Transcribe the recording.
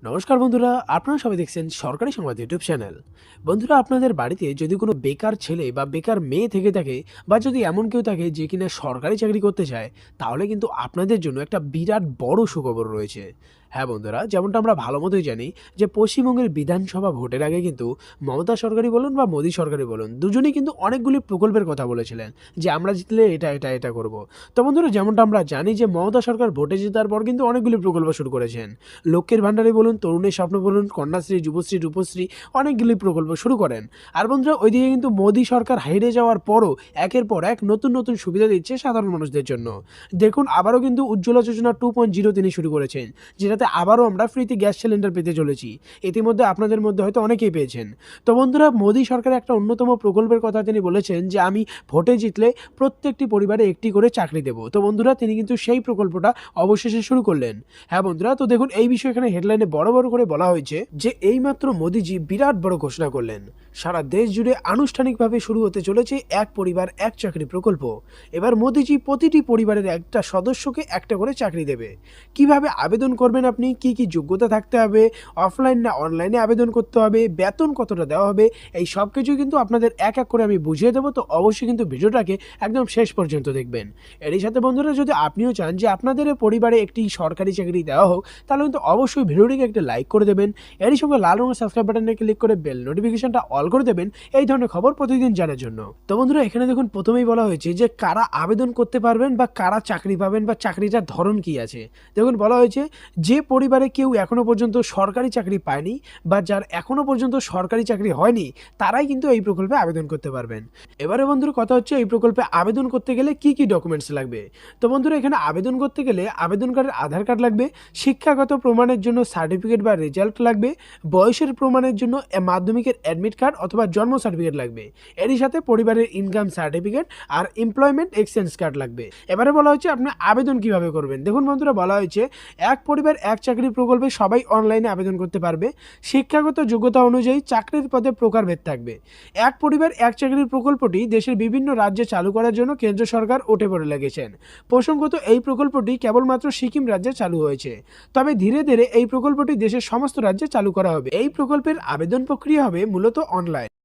নমস্কার বন্ধুরা, আপনারা সবাই দেখছেন সরকারি সংবাদ ইউটিউব চ্যানেল। বন্ধুরা, আপনাদের বাড়িতে যদি কোনো বেকার ছেলে বা বেকার মেয়ে থেকে থাকে, বা যদি এমন কেউ থাকে যে কিনা সরকারি চাকরি করতে চায়, তাহলে কিন্তু আপনাদের জন্য একটা বিরাট বড় সুখবর রয়েছে। হ্যাঁ বন্ধুরা, যেমনটা আমরা ভালো মতোই জানি যে পশ্চিমবঙ্গের বিধানসভা ভোটের আগে কিন্তু মমতা সরকারই বলুন বা মোদী সরকারই বলুন, দুজনেই কিন্তু অনেকগুলি প্রকল্পের কথা বলেছিলেন যে আমরা জিতলে এটা এটা এটা করব। তো বন্ধুরা, যেমনটা আমরা জানি যে মমতা সরকার ভোটে জেতার পর কিন্তু অনেকগুলি প্রকল্প শুরু করেছেন। লক্ষ্মীর ভাণ্ডারে বলুন, তরুণের স্বপ্ন বলুন, কন্যাশ্রী, যুবশ্রী, রূপশ্রী, অনেকগুলি প্রকল্প শুরু করেন। আর বন্ধুরা, ওইদিকে কিন্তু মোদী সরকার হেরে যাওয়ার পরও একের পর এক নতুন নতুন সুবিধা দিচ্ছে সাধারণ মানুষদের জন্য। দেখুন, আবারও কিন্তু উজ্জ্বলা যোজনা 2.0 তিনি শুরু করেছেন, যেটাতে আবারও আমরা ফ্রিতে গ্যাস সিলিন্ডার পেতে চলেছি। ইতিমধ্যে আপনাদের মধ্যে হয়তো অনেকেই পেয়েছেন। তো বন্ধুরা, মোদী সরকারের একটা অন্যতম প্রকল্পের কথা তিনি বলেছেন যে আমি ভোটে জিতলে প্রত্যেকটি পরিবারে একটি করে চাকরি দেব। তো বন্ধুরা, তিনি কিন্তু সেই প্রকল্পটা অবশেষে শুরু করলেন। হ্যাঁ বন্ধুরা, তো দেখুন এই বিষয়ে এখানে হেডলাইনে বড় বড় করে বলা হয়েছে যে এইমাত্র মোদিজি বিরাট বড় ঘোষণা করলেন। সারা দেশ জুড়ে আনুষ্ঠানিকভাবে শুরু হতে চলেছে এক পরিবার এক চাকরি প্রকল্প। এবার মোদিজি প্রতিটি পরিবারের একটা সদস্যকে একটা করে চাকরি দেবে। কিভাবে আবেদন করবেন আপনি, কি কি যোগ্যতা থাকতে হবে, অফলাইন না অনলাইনে আবেদন করতে হবে, বেতন কতটা দেওয়া হবে, এই সব কিছু কিন্তু আপনাদের এক এক করে আমি বুঝিয়ে দেবো। তো অবশ্যই কিন্তু ভিডিওটাকে একদম শেষ পর্যন্ত দেখবেন। এরই সাথে বন্ধুরা, যদি আপনিও চান যে আপনাদের পরিবারে একটি সরকারি চাকরি দেওয়া হোক, তাহলে কিন্তু অবশ্যই ভিডিওটিকে একটা লাইক করে দেবেন। এরই সঙ্গে লাল রঙের সাবস্ক্রাইব বাটনে ক্লিক করে বেল নোটিফিকেশনটা অল করে দেবেন এই ধরনের খবর প্রতিদিন জানার জন্য। তো বন্ধুরা, এখানে দেখুন প্রথমেই বলা হয়েছে যে কারা আবেদন করতে পারবেন বা কারা চাকরি পাবেন বা চাকরিটার ধরন কি আছে। দেখুন, বলা হয়েছে যে পরিবারে কেউ এখনো পর্যন্ত সরকারি চাকরি পায়নি বা যার এখনো পর্যন্ত সরকারি চাকরি হয়নি, তারাই কিন্তু এই প্রকল্পে আবেদন করতে পারবেন। এবারে বন্ধুর কথা হচ্ছে এই প্রকল্পে আবেদন করতে গেলে কি কি ডকুমেন্টস লাগবে। তো বন্ধুরা, এখানে আবেদন করতে গেলে আবেদনকারীর আধার কার্ড লাগবে, শিক্ষাগত প্রমাণের জন্য সার্টিফিকেট বা রেজাল্ট লাগবে, বয়সের প্রমাণের জন্য মাধ্যমিকের অ্যাডমিট কার্ড অথবা জন্ম সার্টিফিকেট লাগবে। এরই সাথে পরিবারের ইনকাম সার্টিফিকেট আর এমপ্লয়মেন্ট এক্সচেঞ্জ কার্ড লাগবে। এবারে বলা হচ্ছে আপনি আবেদন কিভাবে করবেন। দেখুন বন্ধুরা, বলা হয়েছে এক পরিবার এক চাকরি প্রকল্পে সবাই অনলাইনে আবেদন করতে পারবে। শিক্ষাগত যোগ্যতা অনুযায়ী চাকরির পদে প্রকারভেদ থাকবে। এক পরিবার এক চাকরির প্রকল্পটি দেশের বিভিন্ন রাজ্যে চালু করার জন্য কেন্দ্র সরকার উঠে পড়ে লেগেছেন। প্রসঙ্গত, এই প্রকল্পটি কেবলমাত্র সিকিম রাজ্যে চালু হয়েছে, তবে ধীরে ধীরে এই প্রকল্পটি দেশের সমস্ত রাজ্যে চালু করা হবে। এই প্রকল্পের আবেদন প্রক্রিয়া হবে মূলত অনলাইন।